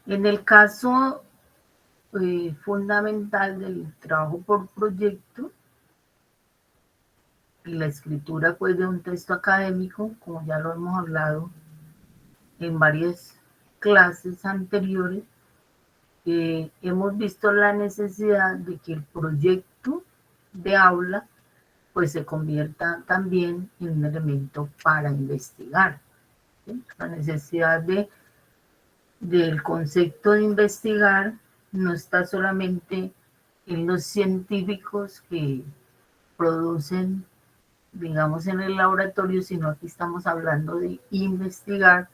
En el caso fundamental del trabajo por proyecto y la escritura pues, de un texto académico, como ya lo hemos hablado en varias clases anteriores, hemos visto la necesidad de que el proyecto de aula pues se convierta también en un elemento para investigar. ¿Sí? La necesidad del concepto de investigar no está solamente en los científicos que producen, digamos, en el laboratorio, sino aquí estamos hablando de investigar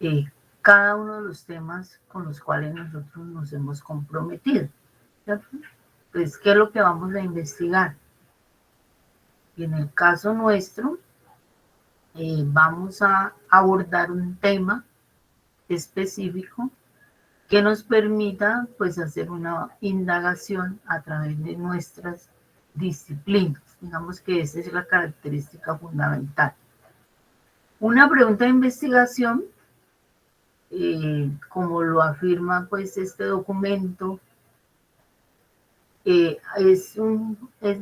eh, cada uno de los temas con los cuales nosotros nos hemos comprometido. ¿Cierto? Pues, ¿qué es lo que vamos a investigar? Y en el caso nuestro, vamos a abordar un tema específico que nos permita pues hacer una indagación a través de nuestras disciplinas. Digamos que esa es la característica fundamental. Una pregunta de investigación, como lo afirma pues este documento, es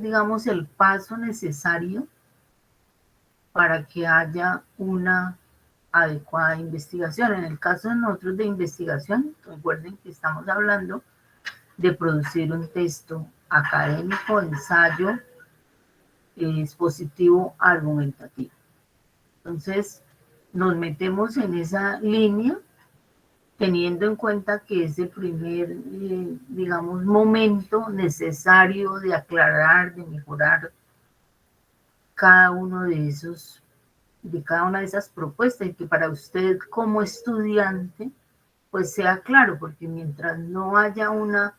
digamos el paso necesario para que haya una adecuada investigación. En el caso de nosotros de investigación, recuerden que estamos hablando de producir un texto académico, ensayo, expositivo, argumentativo. Entonces, nos metemos en esa línea teniendo en cuenta que es el primer, digamos, momento necesario de aclarar, de mejorar cada uno de esos, de cada una de esas propuestas y que para usted como estudiante pues sea claro, porque mientras no haya una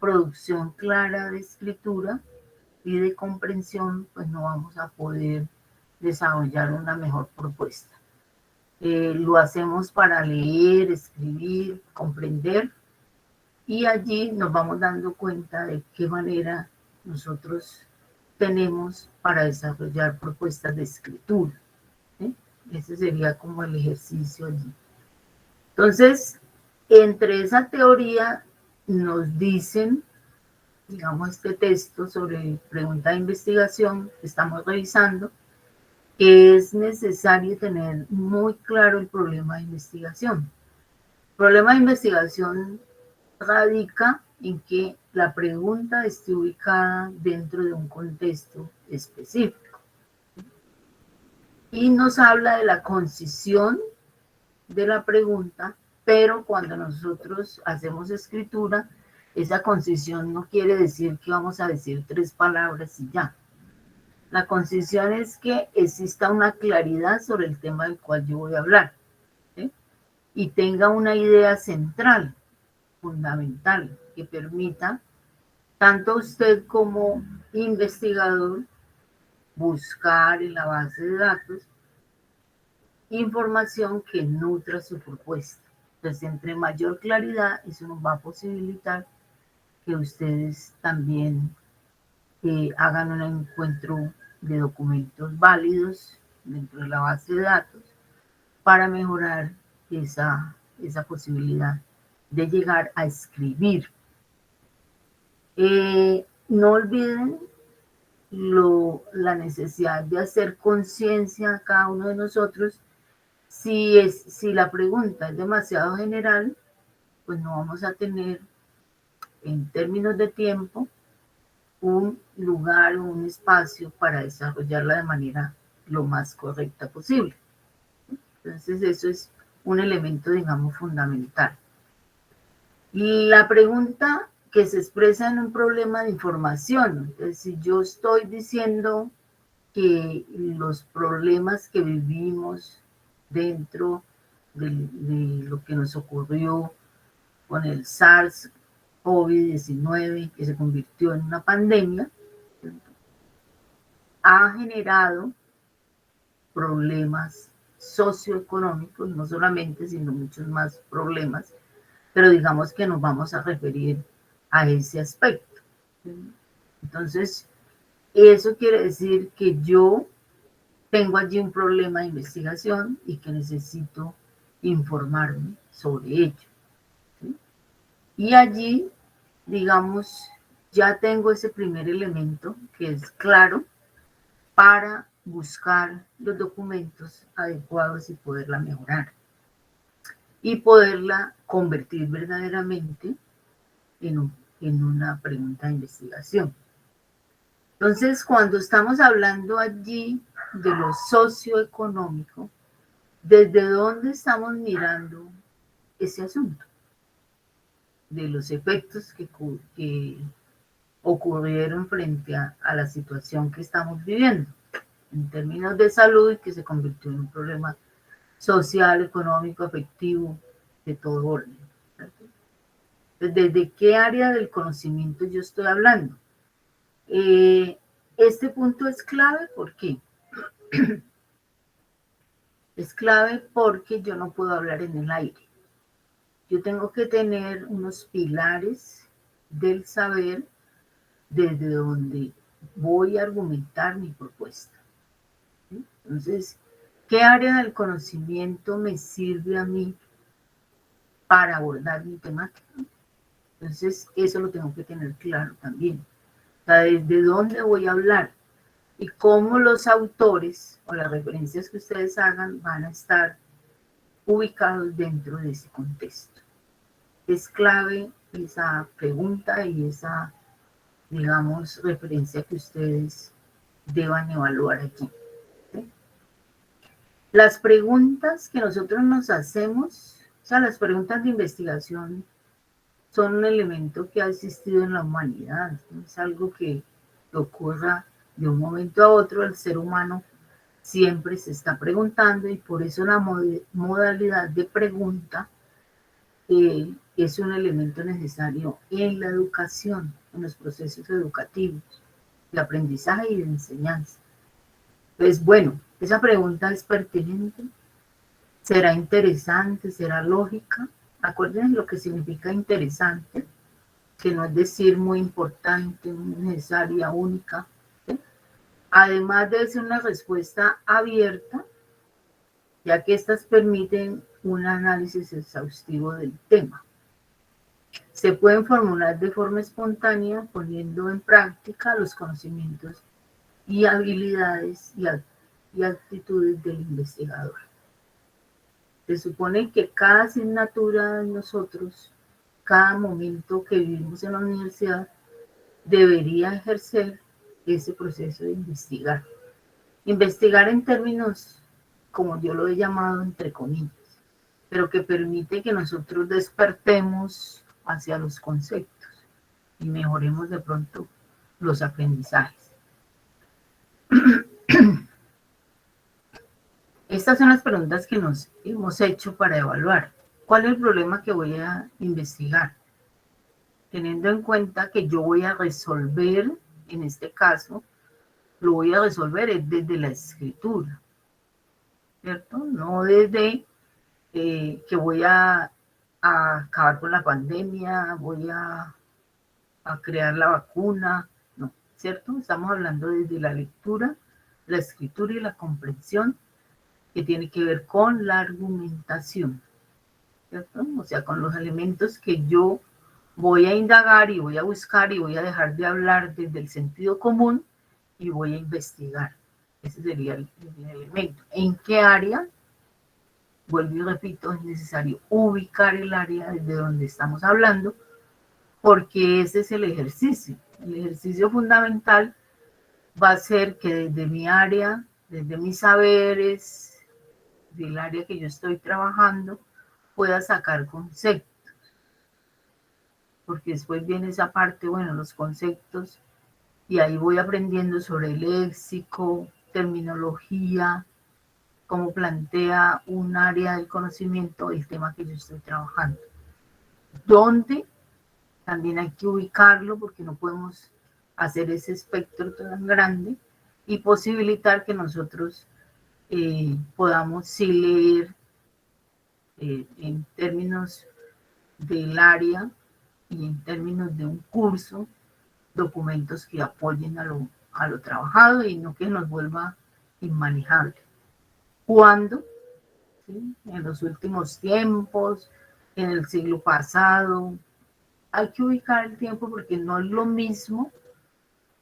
producción clara de escritura y de comprensión, pues no vamos a poder desarrollar una mejor propuesta. Lo hacemos para leer, escribir, comprender y allí nos vamos dando cuenta de qué manera nosotros tenemos para desarrollar propuestas de escritura. ¿Sí? Ese sería como el ejercicio allí. Entonces, entre esa teoría nos dicen, digamos, este texto sobre pregunta de investigación que estamos revisando, que es necesario tener muy claro el problema de investigación. El problema de investigación radica en que la pregunta esté ubicada dentro de un contexto específico. Y nos habla de la concisión de la pregunta, pero cuando nosotros hacemos escritura, esa concisión no quiere decir que vamos a decir 3 palabras y ya. La concisión es que exista una claridad sobre el tema del cual yo voy a hablar, ¿sí? Y tenga una idea central, fundamental, que permita tanto a usted como investigador buscar en la base de datos información que nutra su propuesta. Entonces, entre mayor claridad, eso nos va a posibilitar que ustedes también hagan un encuentro de documentos válidos dentro de la base de datos para mejorar esa posibilidad de llegar a escribir. No olviden la necesidad de hacer conciencia a cada uno de nosotros. Si la pregunta es demasiado general, pues no vamos a tener, en términos de tiempo, un lugar o un espacio para desarrollarla de manera lo más correcta posible. Entonces, eso es un elemento, digamos, fundamental. La pregunta que se expresa en un problema de información, entonces, si yo estoy diciendo que los problemas que vivimos dentro de lo que nos ocurrió con el SARS-CoV-19, que se convirtió en una pandemia, ha generado problemas socioeconómicos, no solamente, sino muchos más problemas, pero digamos que nos vamos a referir a ese aspecto. Entonces, eso quiere decir que yo tengo allí un problema de investigación y que necesito informarme sobre ello. Y allí, digamos, ya tengo ese primer elemento que es claro para buscar los documentos adecuados y poderla mejorar y poderla convertir verdaderamente en una pregunta de investigación. Entonces, cuando estamos hablando allí de lo socioeconómico, ¿desde dónde estamos mirando ese asunto? De los efectos que ocurrieron frente a la situación que estamos viviendo en términos de salud y que se convirtió en un problema social, económico, afectivo, de todo orden. ¿Desde qué área del conocimiento yo estoy hablando? Este punto es clave, ¿por qué? Es clave porque yo no puedo hablar en el aire. Yo tengo que tener unos pilares del saber desde donde voy a argumentar mi propuesta. ¿Sí? Entonces, ¿qué área del conocimiento me sirve a mí para abordar mi temática? Entonces, eso lo tengo que tener claro también. O sea, desde dónde voy a hablar y cómo los autores o las referencias que ustedes hagan van a estar ubicados dentro de ese contexto. Es clave esa pregunta y esa, digamos, referencia que ustedes deban evaluar aquí. ¿Sí? Las preguntas que nosotros nos hacemos, o sea, las preguntas de investigación son un elemento que ha existido en la humanidad, no es algo que ocurra de un momento a otro. El ser humano siempre se está preguntando y por eso la modalidad de pregunta es un elemento necesario en la educación, en los procesos educativos, de aprendizaje y de enseñanza. Pues bueno, esa pregunta es pertinente, será interesante, será lógica. Acuérdense lo que significa interesante, que no es decir muy importante, muy necesaria, única. ¿Sí? Además debe ser una respuesta abierta, ya que estas permiten un análisis exhaustivo del tema. Se pueden formular de forma espontánea poniendo en práctica los conocimientos y habilidades y actitudes del investigador. Se supone que cada asignatura de nosotros, cada momento que vivimos en la universidad, debería ejercer ese proceso de investigar. Investigar en términos, como yo lo he llamado, entre comillas, pero que permite que nosotros despertemos hacia los conceptos y mejoremos de pronto los aprendizajes. Estas son las preguntas que nos hemos hecho para evaluar. ¿Cuál es el problema que voy a investigar? Teniendo en cuenta que yo voy a resolver, en este caso, lo voy a resolver desde la escritura, ¿cierto? No desde que voy a acabar con la pandemia, voy a crear la vacuna, no, ¿cierto? Estamos hablando desde la lectura, la escritura y la comprensión, que tiene que ver con la argumentación, ¿cierto? O sea, con los elementos que yo voy a indagar y voy a buscar y voy a dejar de hablar desde el sentido común y voy a investigar. Ese sería el elemento. ¿En qué área? Vuelvo y repito, es necesario ubicar el área desde donde estamos hablando, porque ese es el ejercicio. El ejercicio fundamental va a ser que desde mi área, desde mis saberes, del área que yo estoy trabajando, pueda sacar conceptos. Porque después viene esa parte, bueno, los conceptos, y ahí voy aprendiendo sobre el léxico, terminología, cómo plantea un área del conocimiento el tema que yo estoy trabajando. ¿Dónde? También hay que ubicarlo porque no podemos hacer ese espectro tan grande y posibilitar que nosotros podamos sí leer en términos del área y en términos de un curso, documentos que apoyen a lo trabajado y no que nos vuelva inmanejable. ¿Cuándo? ¿Sí? En los últimos tiempos, en el siglo pasado, hay que ubicar el tiempo porque no es lo mismo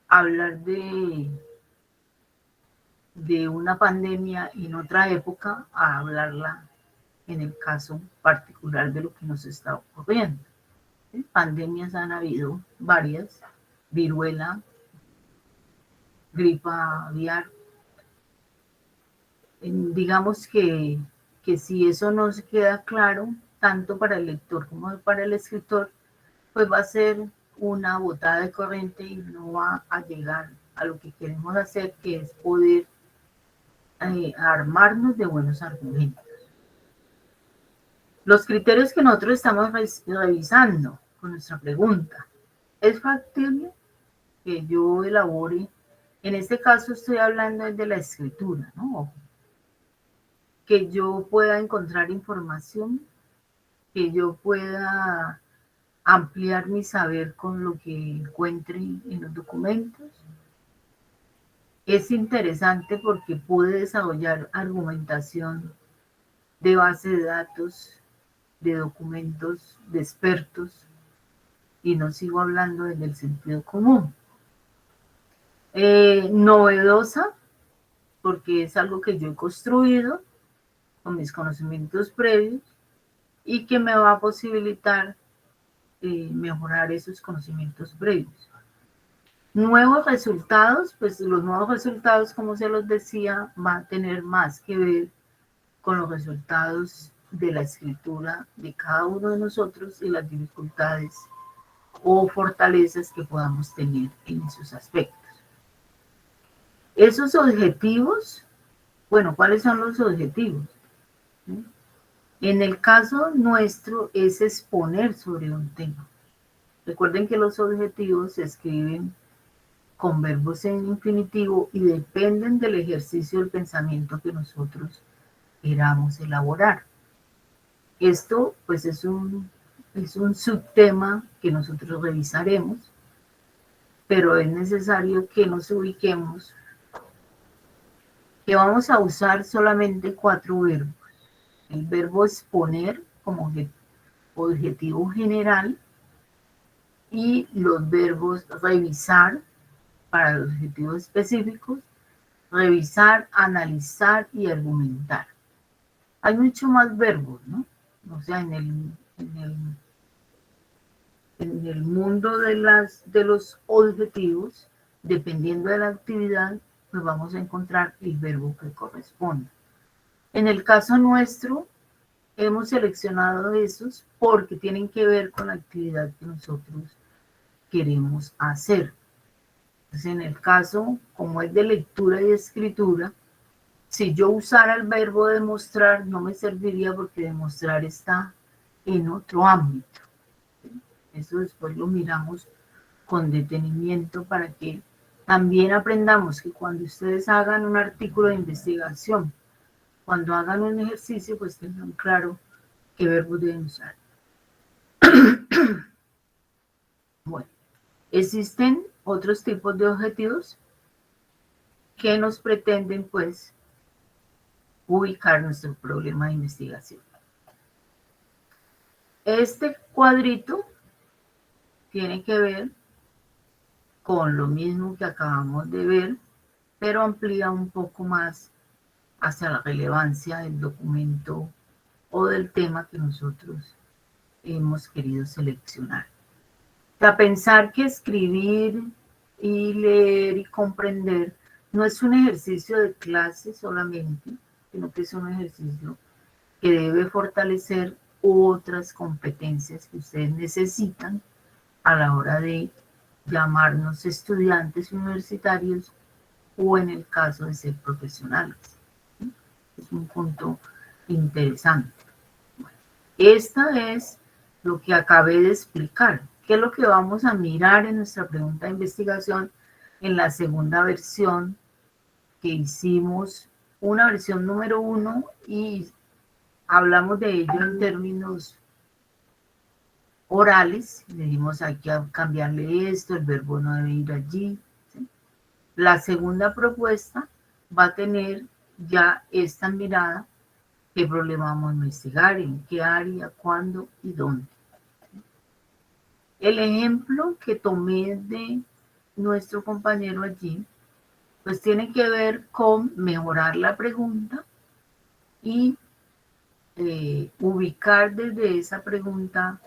hablar de una pandemia en otra época a hablarla en el caso particular de lo que nos está ocurriendo. ¿Sí? Pandemias han habido varias, viruela, gripa aviar. Digamos que si eso no se queda claro, tanto para el lector como para el escritor, pues va a ser una botada de corriente y no va a llegar a lo que queremos hacer, que es poder armarnos de buenos argumentos. Los criterios que nosotros estamos revisando con nuestra pregunta, ¿es factible que yo elabore? En este caso estoy hablando de la escritura, ¿no? Que yo pueda encontrar información, que yo pueda ampliar mi saber con lo que encuentre en los documentos. Es interesante porque pude desarrollar argumentación de base de datos, de documentos, de expertos, y no sigo hablando desde el sentido común. Novedosa, porque es algo que yo he construido con mis conocimientos previos y que me va a posibilitar mejorar esos conocimientos previos. Nuevos resultados, pues los nuevos resultados, como se los decía, van a tener más que ver con los resultados de la escritura de cada uno de nosotros y las dificultades o fortalezas que podamos tener en esos aspectos. Esos objetivos, bueno, ¿cuáles son los objetivos? En el caso nuestro es exponer sobre un tema. Recuerden que los objetivos se escriben con verbos en infinitivo y dependen del ejercicio del pensamiento que nosotros queramos elaborar. Esto pues es un subtema que nosotros revisaremos, pero es necesario que nos ubiquemos que vamos a usar solamente 4 verbos. El verbo exponer como objetivo general y los verbos revisar para los objetivos específicos, revisar, analizar y argumentar. Hay mucho más verbos, ¿no? O sea, en el mundo de los objetivos, dependiendo de la actividad, pues vamos a encontrar el verbo que corresponde. En el caso nuestro, hemos seleccionado esos porque tienen que ver con la actividad que nosotros queremos hacer. Entonces, en el caso, como es de lectura y escritura, si yo usara el verbo demostrar, no me serviría porque demostrar está en otro ámbito. Eso después lo miramos con detenimiento para que también aprendamos que cuando ustedes hagan un artículo de investigación, cuando hagan un ejercicio, pues tengan claro qué verbos deben usar. Bueno, existen otros tipos de objetivos que nos pretenden, pues, ubicar nuestro problema de investigación. Este cuadrito tiene que ver con lo mismo que acabamos de ver, pero amplía un poco más hacia la relevancia del documento o del tema que nosotros hemos querido seleccionar. O sea, pensar que escribir y leer y comprender no es un ejercicio de clase solamente, sino que es un ejercicio que debe fortalecer otras competencias que ustedes necesitan a la hora de llamarnos estudiantes universitarios o en el caso de ser profesionales. Es un punto interesante. Bueno, esta es lo que acabé de explicar. ¿Qué es lo que vamos a mirar en nuestra pregunta de investigación en la segunda versión que hicimos? Una versión número 1 y hablamos de ello en términos orales. Le dijimos hay que cambiarle esto, el verbo no debe ir allí. ¿Sí? La segunda propuesta va a tener ya esta mirada, qué problema vamos a investigar, en qué área, cuándo y dónde. El ejemplo que tomé de nuestro compañero allí, pues tiene que ver con mejorar la pregunta y ubicar desde esa pregunta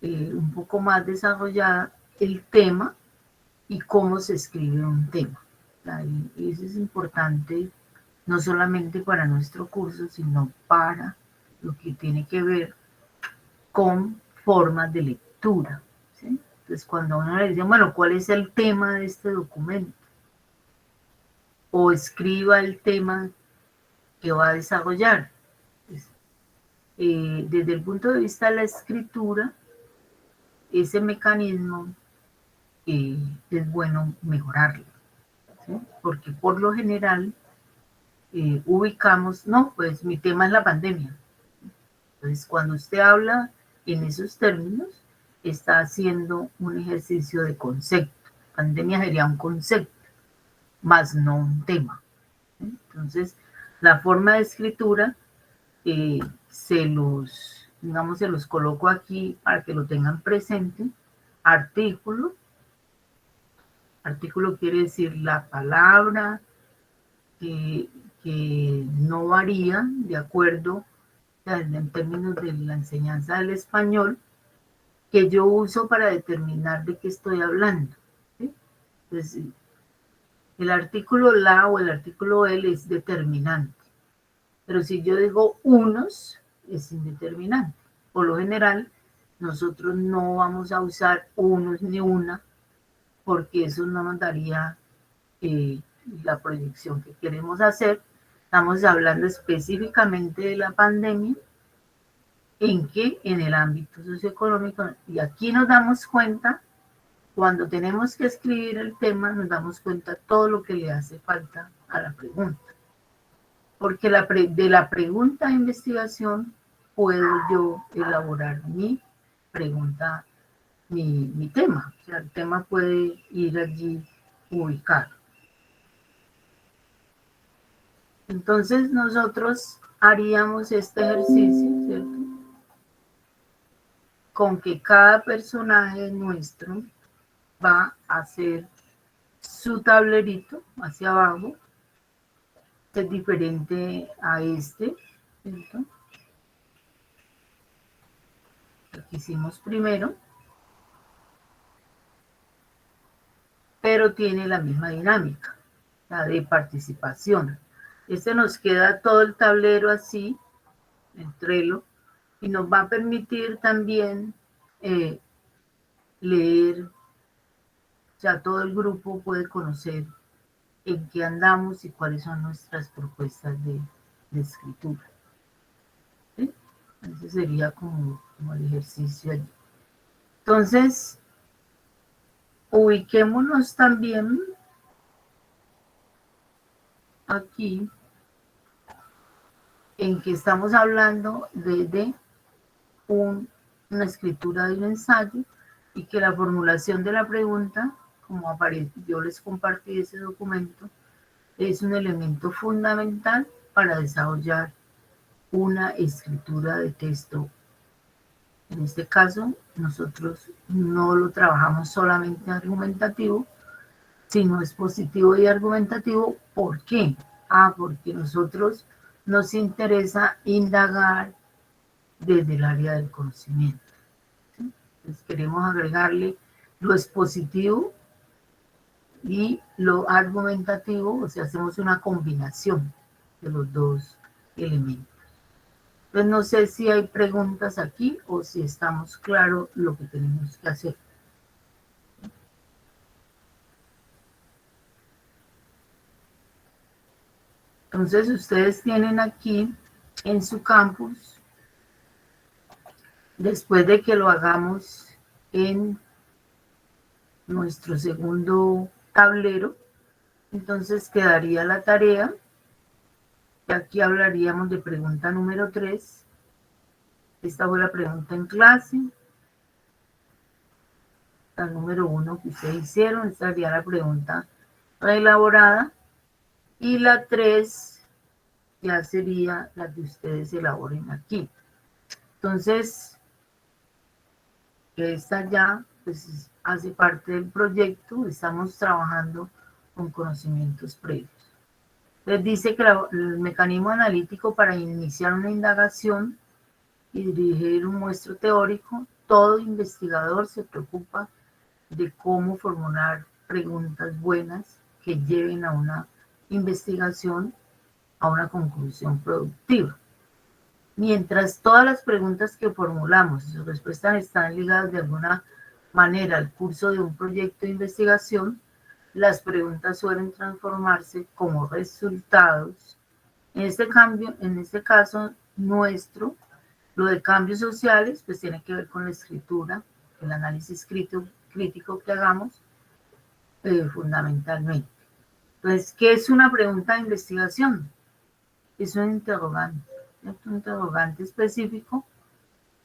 un poco más desarrollada el tema y cómo se escribe un tema. Y eso es importante no solamente para nuestro curso, sino para lo que tiene que ver con formas de lectura. ¿Sí? Entonces, cuando uno le dice, bueno, ¿cuál es el tema de este documento? O escriba el tema que va a desarrollar. Pues, desde el punto de vista de la escritura, ese mecanismo es bueno mejorarlo, ¿sí? Porque por lo general ubicamos, no, pues mi tema es la pandemia. Entonces, cuando usted habla en esos términos, está haciendo un ejercicio de concepto. Pandemia sería un concepto, más no un tema. ¿Sí? Entonces, la forma de escritura digamos, se los coloco aquí para que lo tengan presente. Artículo. Artículo quiere decir la palabra que, que no varía de acuerdo en términos de la enseñanza del español, que yo uso para determinar de qué estoy hablando. ¿Sí? Entonces, el artículo la o el artículo el es determinante, pero si yo digo unos, es indeterminante. Por lo general, nosotros no vamos a usar unos ni una, porque eso no nos daría la proyección que queremos hacer. Estamos hablando específicamente de la pandemia, en que en el ámbito socioeconómico, y aquí nos damos cuenta, cuando tenemos que escribir el tema, nos damos cuenta todo lo que le hace falta a la pregunta. Porque de la pregunta de investigación puedo yo elaborar mi pregunta, mi tema. O sea, el tema puede ir allí ubicado. Entonces nosotros haríamos este ejercicio, ¿cierto? Con que cada personaje nuestro va a hacer su tablerito hacia abajo, que es diferente a este, ¿cierto? Lo que hicimos primero, pero tiene la misma dinámica, la de participación. Este nos queda todo el tablero así, en Trello, y nos va a permitir también leer, o sea, todo el grupo puede conocer en qué andamos y cuáles son nuestras propuestas de escritura. ¿Sí? Ese sería como el ejercicio allí. Entonces, ubiquémonos también aquí en que estamos hablando de una escritura de un ensayo y que la formulación de la pregunta, como aparece, yo les compartí ese documento, es un elemento fundamental para desarrollar una escritura de texto. En este caso, nosotros no lo trabajamos solamente argumentativo, sino expositivo y argumentativo. ¿Por qué? Porque nosotros nos interesa indagar desde el área del conocimiento. ¿Sí? Entonces queremos agregarle lo expositivo y lo argumentativo, o sea, hacemos una combinación de los dos elementos. Entonces no sé si hay preguntas aquí o si estamos claros lo que tenemos que hacer. Entonces ustedes tienen aquí en su campus, después de que lo hagamos en nuestro segundo tablero, entonces quedaría la tarea, y aquí hablaríamos de pregunta número 3. Esta fue la pregunta en clase, la número 1 que ustedes hicieron, esta sería la pregunta reelaborada, y la 3 ya sería la que ustedes elaboren aquí. Entonces, Esta ya pues, hace parte del proyecto, estamos trabajando con conocimientos previos. Les dice que el mecanismo analítico para iniciar una indagación y dirigir un muestro teórico, todo investigador se preocupa de cómo formular preguntas buenas que lleven a una investigación a una conclusión productiva. Mientras todas las preguntas que formulamos y sus respuestas están ligadas de alguna manera al curso de un proyecto de investigación, las preguntas suelen transformarse como resultados. En este caso nuestro, lo de cambios sociales, pues tiene que ver con la escritura, el análisis crítico que hagamos, fundamentalmente. Entonces, ¿qué es una pregunta de investigación? Es un interrogante específico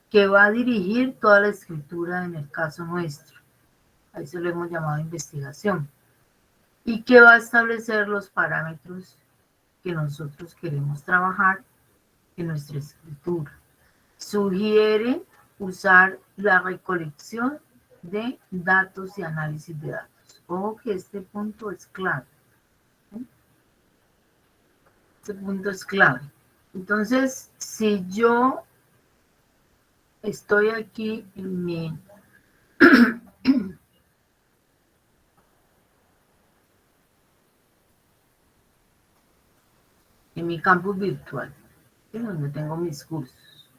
que va a dirigir toda la escritura en el caso nuestro. A eso lo hemos llamado investigación. Y que va a establecer los parámetros que nosotros queremos trabajar en nuestra escritura. Sugiere usar la recolección de datos y análisis de datos. Ojo que este punto es clave. Este punto es clave. Entonces, si yo estoy aquí en mi campus virtual, ¿sí? Donde tengo mis cursos,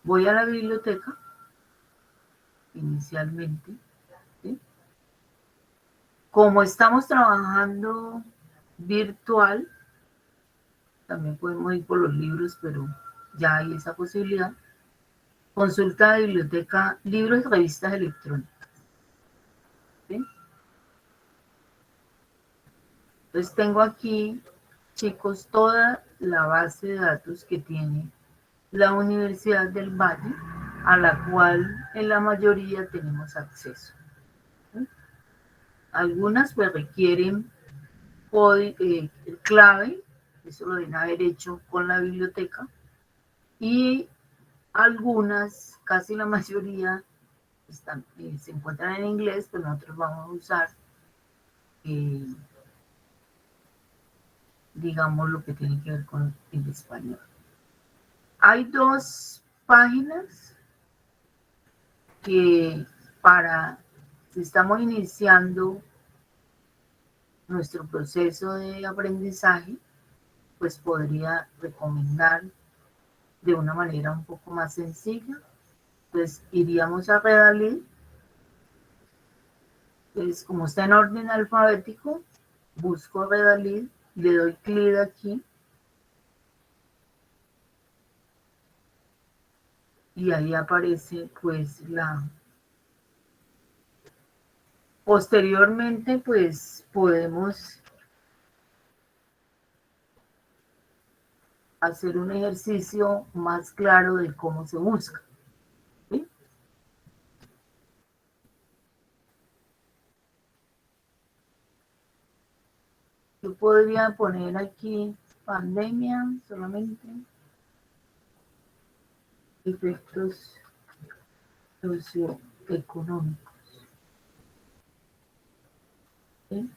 voy a la biblioteca inicialmente, ¿sí? Como estamos trabajando virtual, también podemos ir por los libros, pero ya hay esa posibilidad. Consulta de biblioteca, libros y revistas electrónicas, ¿sí? Entonces tengo aquí, chicos, toda la base de datos que tiene la Universidad del Valle, a la cual en la mayoría tenemos acceso. Algunas pues requieren clave, eso lo deben haber hecho con la biblioteca, y algunas, casi la mayoría, se encuentran en inglés, pero nosotros vamos a usar, digamos, lo que tiene que ver con el español. Hay dos páginas que si estamos iniciando nuestro proceso de aprendizaje, pues podría recomendar de una manera un poco más sencilla. Pues iríamos a Redalyt. Pues como está en orden alfabético, busco Redalyt, le doy clic aquí y ahí aparece pues posteriormente pues podemos hacer un ejercicio más claro de cómo se busca, ¿sí? Yo podría poner aquí pandemia solamente, efectos socioeconómicos, ¿sí?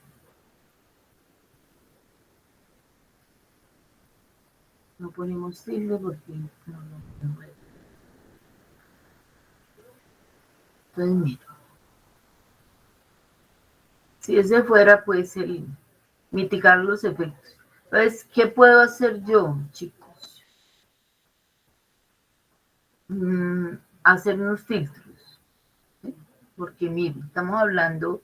No ponemos tilde porque no lo veo. Entonces, mira, si ese fuera pues el mitigar los efectos. Entonces, ¿qué puedo hacer yo, chicos? Hacer unos filtros, ¿sí? Porque miren, estamos hablando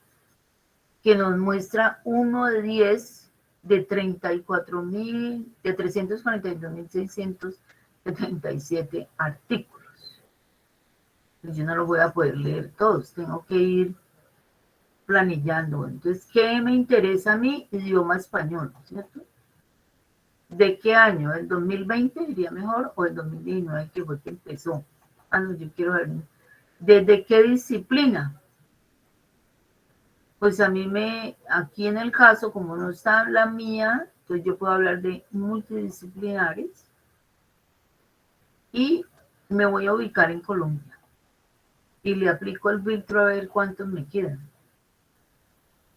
que nos muestra 1 de 10 de 34.000, de 342.677 artículos. Yo no los voy a poder leer todos, tengo que ir planillando. Entonces, ¿qué me interesa a mí? Idioma español, ¿cierto? ¿De qué año? ¿El 2020 diría mejor o el 2019 que fue que empezó? Ah, no, yo quiero ver. ¿Desde qué disciplina? Pues a mí aquí en el caso, como no está la mía, entonces yo puedo hablar de multidisciplinares y me voy a ubicar en Colombia. y le aplico el filtro a ver cuántos me quedan.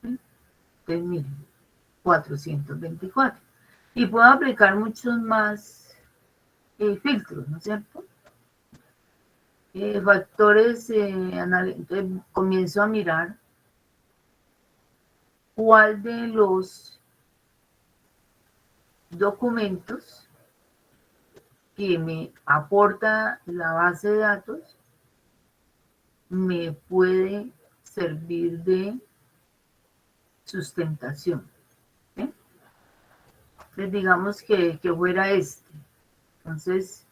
Entonces, miren, 424. Y puedo aplicar muchos más filtros, ¿no es cierto? Factores, entonces comienzo a mirar cuál de los documentos que me aporta la base de datos me puede servir de sustentación. ¿Sí? Entonces digamos que fuera este. Entonces,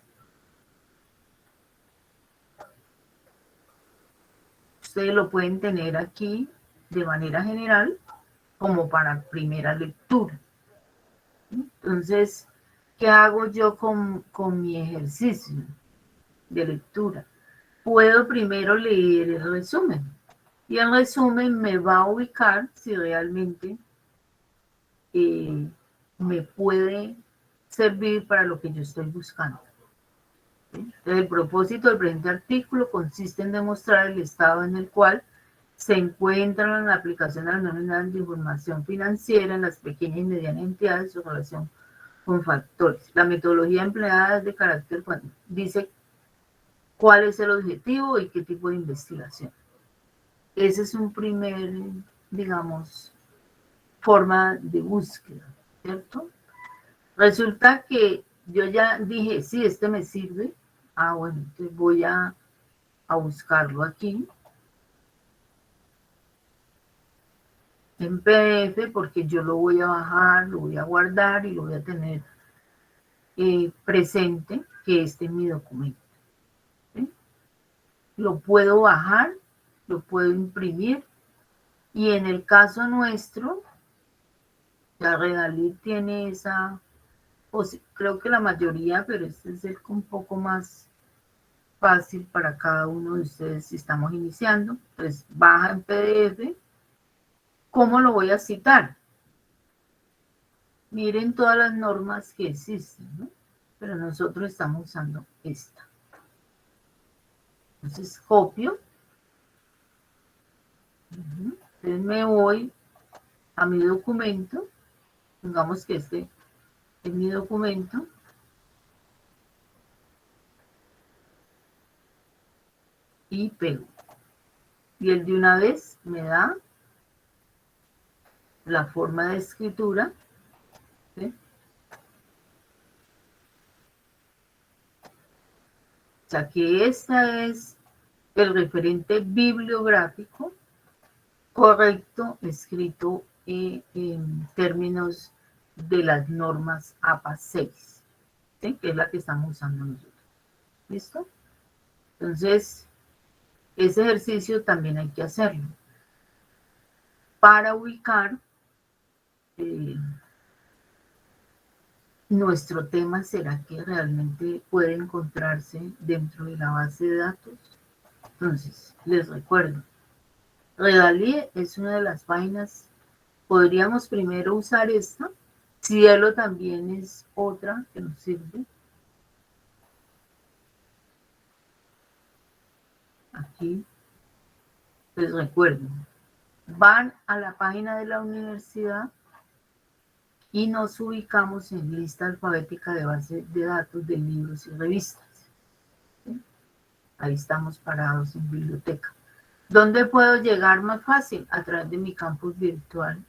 ustedes lo pueden tener aquí de manera general como para primera lectura. Entonces, ¿qué hago yo con mi ejercicio de lectura? Puedo primero leer el resumen y el resumen me va a ubicar si realmente me puede servir para lo que yo estoy buscando. Entonces, el propósito del presente artículo consiste en demostrar el estado en el cual se encuentra la aplicación de las normas de información financiera en las pequeñas y medianas entidades y su relación con factores. La metodología empleada es de carácter dice cuál es el objetivo y qué tipo de investigación. Ese es un primer, digamos, forma de búsqueda, ¿cierto? Resulta que yo ya dije, sí, este me sirve. Ah, bueno, entonces voy a buscarlo aquí en PDF porque yo lo voy a bajar, lo voy a guardar y lo voy a tener presente que este es mi documento. ¿Sí? Lo puedo bajar, lo puedo imprimir y en el caso nuestro, la Redalit tiene esa, creo que la mayoría, pero este es el un poco más fácil para cada uno de ustedes si estamos iniciando. Pues baja en PDF. ¿Cómo lo voy a citar? Miren todas las normas que existen, ¿no? Pero nosotros estamos usando esta. Entonces copio. Entonces me voy a mi documento. Digamos que este es mi documento. Y pego. Y él de una vez me da la forma de escritura. ¿Sí? O sea que este es el referente bibliográfico correcto escrito en términos de las normas APA 6, ¿sí? Que es la que estamos usando nosotros. ¿Listo? Entonces, ese ejercicio también hay que hacerlo para ubicar nuestro tema. ¿Será que realmente puede encontrarse dentro de la base de datos? Entonces, les recuerdo, Redalit es una de las páginas. Podríamos primero usar esta. Cielo también es otra que nos sirve. Aquí, les recuerdo, van a la página de la universidad y nos ubicamos en lista alfabética de base de datos de libros y revistas. ¿Sí? Ahí estamos parados en biblioteca. ¿Dónde puedo llegar más fácil? A través de mi campus virtual.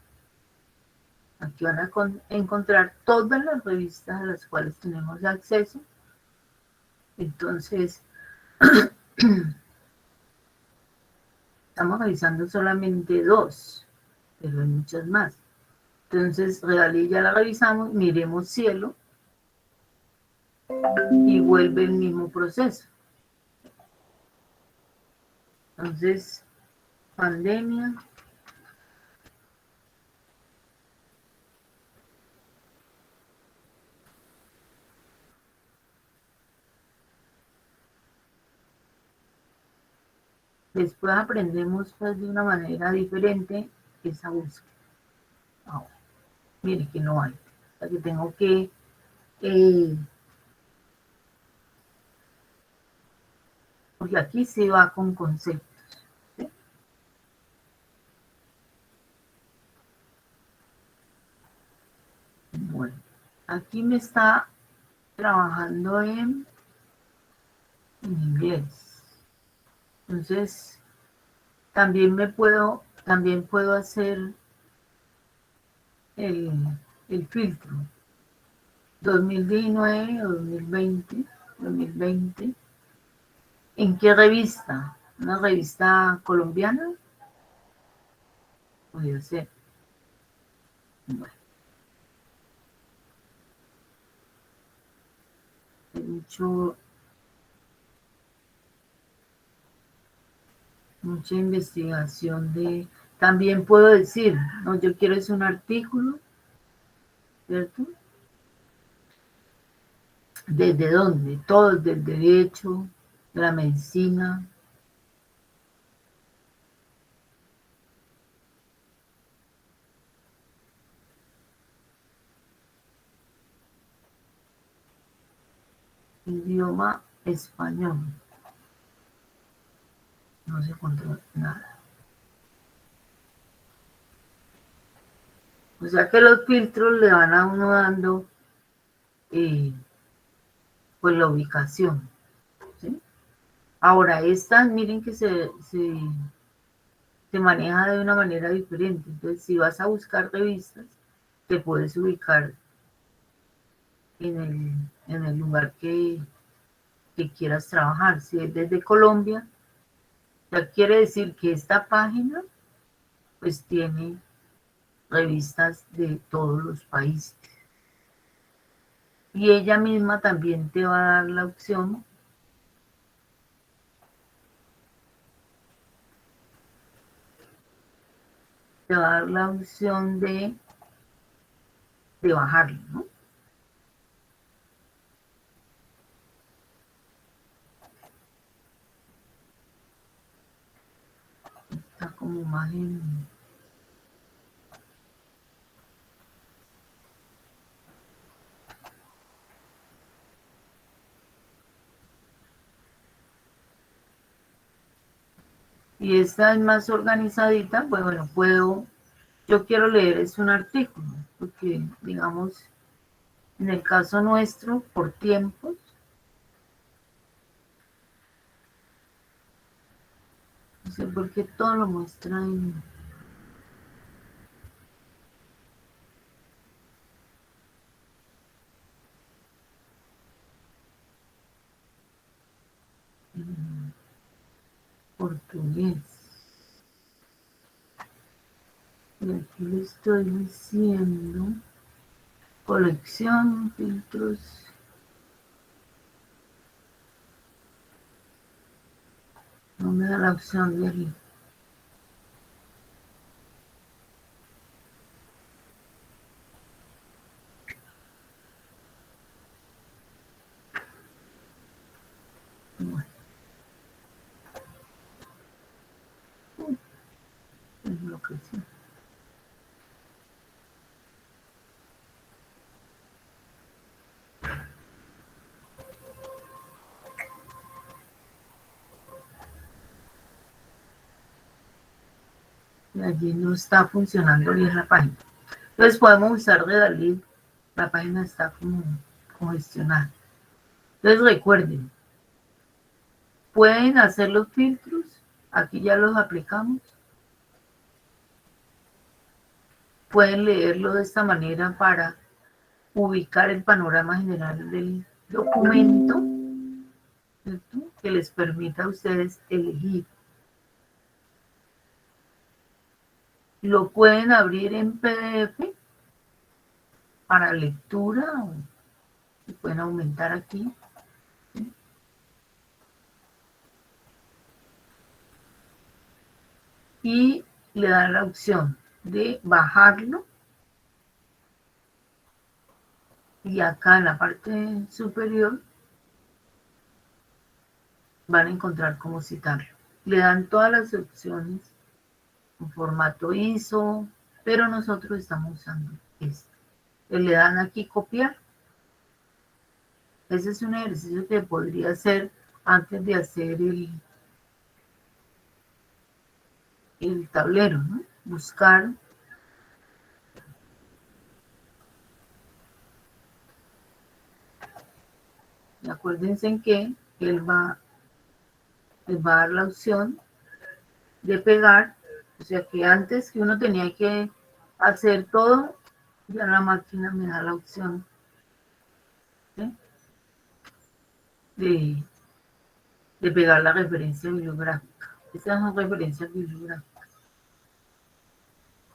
Aquí van a encontrar todas las revistas a las cuales tenemos acceso. Entonces, estamos revisando solamente 2, pero hay muchas más. Entonces, Redalit ya la revisamos, miremos cielo y vuelve el mismo proceso. Entonces, pandemia. Después aprendemos pues, de una manera diferente esa búsqueda. Ahora, mire que no hay. O sea que tengo que porque aquí sí va con conceptos. ¿Sí? Bueno, aquí me está trabajando en inglés. Entonces, también puedo hacer el, el filtro. 2019 o 2020. ¿En qué revista? ¿Una revista colombiana? Podría ser. Bueno, hay mucha investigación de... También puedo decir, no, yo quiero es un artículo, ¿cierto? ¿Desde dónde? Todo, del derecho, de la medicina. Idioma español. No se encontró nada. O sea que los filtros le van a uno dando eh, pues la ubicación. ¿Sí? Ahora, estas, miren que se maneja de una manera diferente. Entonces, si vas a buscar revistas, te puedes ubicar en el lugar que quieras trabajar. Si es desde Colombia, ya quiere decir que esta página pues tiene revistas de todos los países. Y ella misma también te va a dar la opción de bajarlo, ¿no? Está como más en... Y esta es más organizadita, pues bueno, yo quiero leer es un artículo, porque digamos, en el caso nuestro, por tiempos, no sé por qué todo lo muestra en portugués. Y aquí le estoy diciendo colección, filtros, no me da la opción de aquí. Bueno, es lo que sí. Y allí no está funcionando bien la página. Entonces podemos usar Redalí, la página está como congestionada. Entonces recuerden, pueden hacer los filtros, aquí ya los aplicamos, pueden leerlo de esta manera para ubicar el panorama general del documento, ¿cierto? Que les permita a ustedes elegir. Lo pueden abrir en PDF para lectura, o pueden aumentar aquí, ¿sí? Y le dan la opción de bajarlo, y acá en la parte superior van a encontrar cómo citarlo. Le dan todas las opciones en formato ISO, pero nosotros estamos usando esto. Le dan aquí copiar. Ese es un ejercicio que podría hacer antes de hacer el tablero, ¿no? Buscar. Y acuérdense en que les va a dar la opción de pegar, o sea que antes que uno tenía que hacer todo, ya la máquina me da la opción, ¿sí? de pegar la referencia bibliográfica. Esta es una referencia bibliográfica.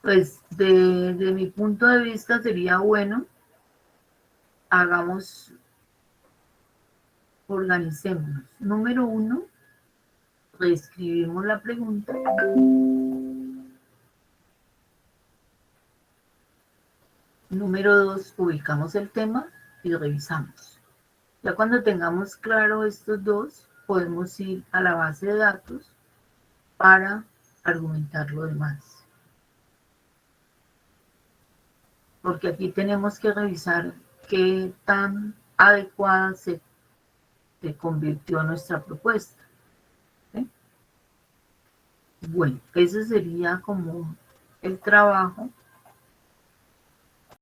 Pues de mi punto de vista sería bueno, hagamos, organicémonos. Número 1, reescribimos la pregunta. Número 2, ubicamos el tema y revisamos. Ya cuando tengamos claro estos dos, podemos ir a la base de datos para argumentar lo demás. Porque aquí tenemos que revisar qué tan adecuada se convirtió nuestra propuesta. ¿Sí? Bueno, ese sería como el trabajo